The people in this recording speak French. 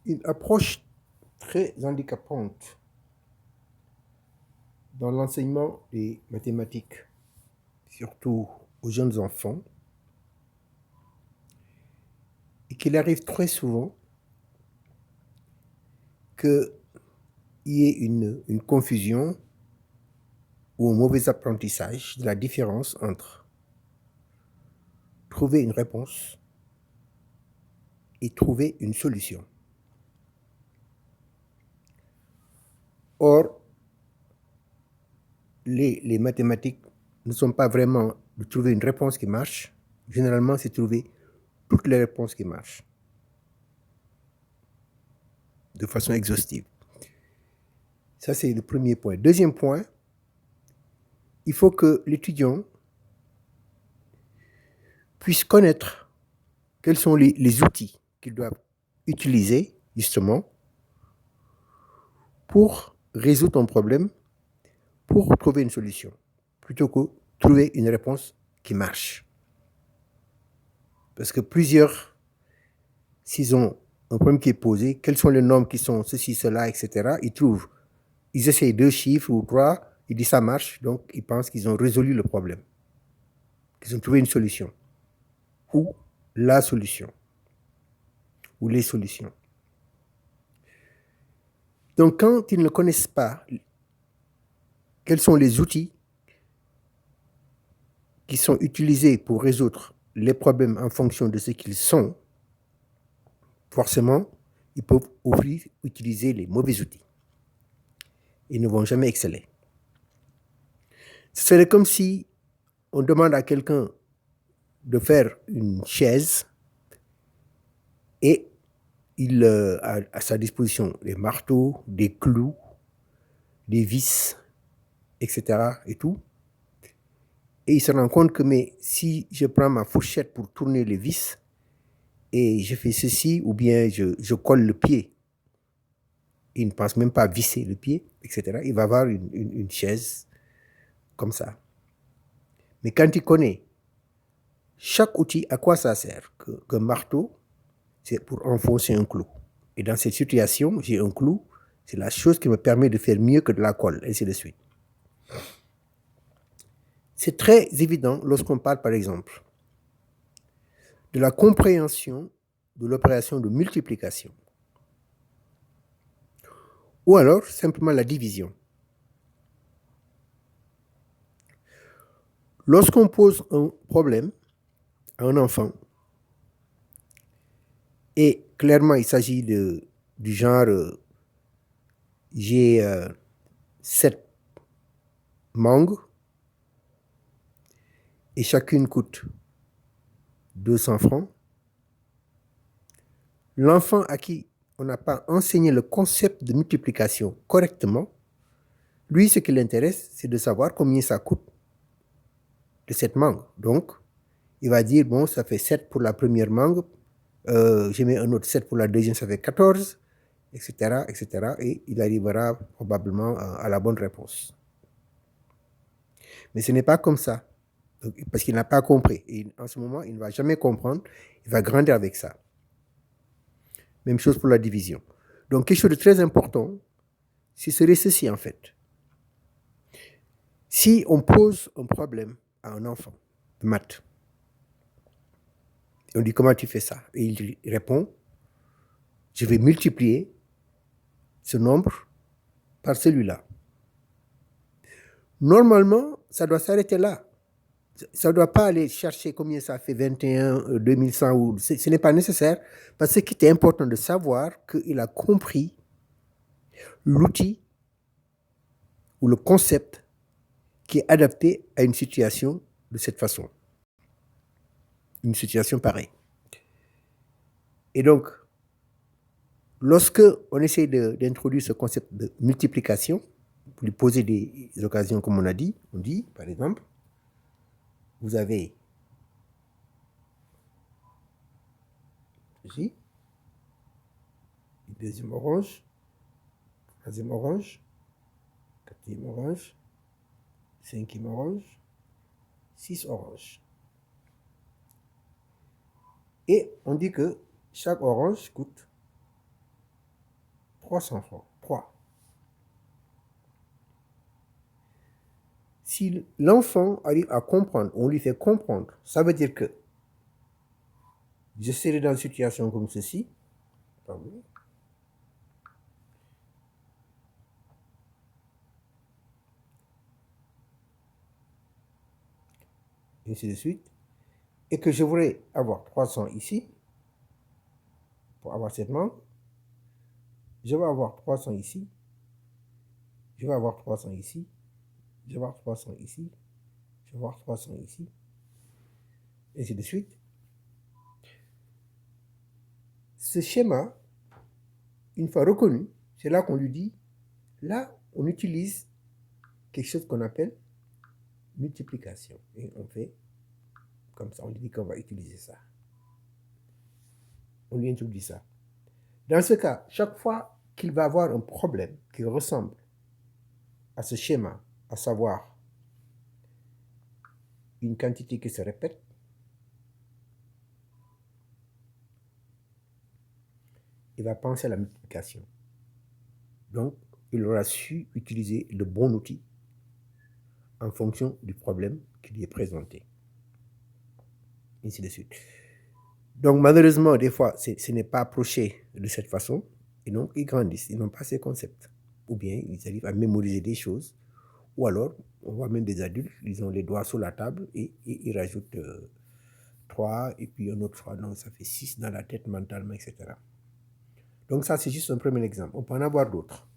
une approche très handicapante dans l'enseignement des mathématiques, surtout aux jeunes enfants, et qu'il arrive très souvent qu'il y ait une confusion ou un mauvais apprentissage de la différence entre trouver une réponse et trouver une solution. Or, les mathématiques ne sont pas vraiment de trouver une réponse qui marche. Généralement, c'est trouver toutes les réponses qui marchent de façon exhaustive. Ça, c'est le premier point. Deuxième point, il faut que l'étudiant puisse connaître quels sont les outils qu'il doit utiliser, justement, pour résoudre un problème, pour trouver une solution, plutôt que trouver une réponse qui marche. Parce que s'ils ont un problème qui est posé, quelles sont les normes qui sont ceci, cela, etc., ils essayent 2 chiffres ou 3, ils disent ça marche, donc ils pensent qu'ils ont résolu le problème, qu'ils ont trouvé une solution, ou la solution, ou les solutions. Donc quand ils ne connaissent pas quels sont les outils qui sont utilisés pour résoudre les problèmes en fonction de ce qu'ils sont, forcément, ils peuvent utiliser les mauvais outils. Ils ne vont jamais exceller. Ce serait comme si on demande à quelqu'un de faire une chaise et il a à sa disposition des marteaux, des clous, des vis, etc. et tout. Et il se rend compte que mais si je prends ma fourchette pour tourner les vis et je fais ceci ou bien je colle le pied, il ne pense même pas à visser le pied, etc. Il va avoir une chaise comme ça. Mais quand il connaît chaque outil, à quoi ça sert? Qu'un marteau, c'est pour enfoncer un clou. Et dans cette situation, j'ai un clou, c'est la chose qui me permet de faire mieux que de la colle, et ainsi de suite. C'est très évident lorsqu'on parle, par exemple, de la compréhension de l'opération de multiplication, ou alors simplement la division. Lorsqu'on pose un problème à un enfant, et clairement il s'agit du genre j'ai 7 mangues et chacune coûte 200 francs, l'enfant à qui on n'a pas enseigné le concept de multiplication correctement, lui, ce qui l'intéresse, c'est de savoir combien ça coûte de cette mangue. Donc, il va dire, bon, ça fait 7 pour la première mangue, je mets un autre 7 pour la deuxième, ça fait 14, etc., etc., et il arrivera probablement à la bonne réponse. Mais ce n'est pas comme ça, parce qu'il n'a pas compris. Et en ce moment, il ne va jamais comprendre, il va grandir avec ça. Même chose pour la division. Donc, quelque chose de très important, ce serait ceci en fait. Si on pose un problème à un enfant de maths, on dit comment tu fais ça? Et il répond, je vais multiplier ce nombre par celui-là. Normalement, ça doit s'arrêter là. Ça ne doit pas aller chercher combien ça fait 21, 2100, ou ce n'est pas nécessaire, parce qu'il est important de savoir qu'il a compris l'outil ou le concept qui est adapté à une situation de cette façon. Une situation pareille. Et donc, lorsque on essaie d'introduire ce concept de multiplication, pour lui poser des occasions comme on a dit, on dit, par exemple, vous avez ici, une deuxième orange, troisième orange, quatrième orange, cinquième orange, 6 oranges. Et on dit que chaque orange coûte 300 francs. 3. Si l'enfant arrive à comprendre, on lui fait comprendre, ça veut dire que je serai dans une situation comme ceci. Pardon. Et ainsi de suite. Et que je voudrais avoir 300 ici, pour avoir cette manque. Je vais avoir 300 ici. Je vais avoir 300 ici. Je vais avoir 300 ici. Je vais avoir 300 ici. Et ainsi de suite. Ce schéma, une fois reconnu, c'est là qu'on lui dit, là, on utilise quelque chose qu'on appelle multiplication. Et on fait comme ça, on lui dit qu'on va utiliser ça. On lui introduit ça. Dans ce cas, chaque fois qu'il va avoir un problème qui ressemble à ce schéma, à savoir une quantité qui se répète, il va penser à la multiplication. Donc, il aura su utiliser le bon outil en fonction du problème qui lui est présenté. Ainsi de suite. Donc, malheureusement, des fois, ce n'est pas approché de cette façon. Et donc, ils grandissent. Ils n'ont pas ces concepts. Ou bien, ils arrivent à mémoriser des choses. Ou alors, on voit même des adultes, ils ont les doigts sur la table et ils rajoutent 3 et puis un autre 3. Donc, ça fait 6 dans la tête mentalement, etc. Donc, ça, c'est juste un premier exemple. On peut en avoir d'autres.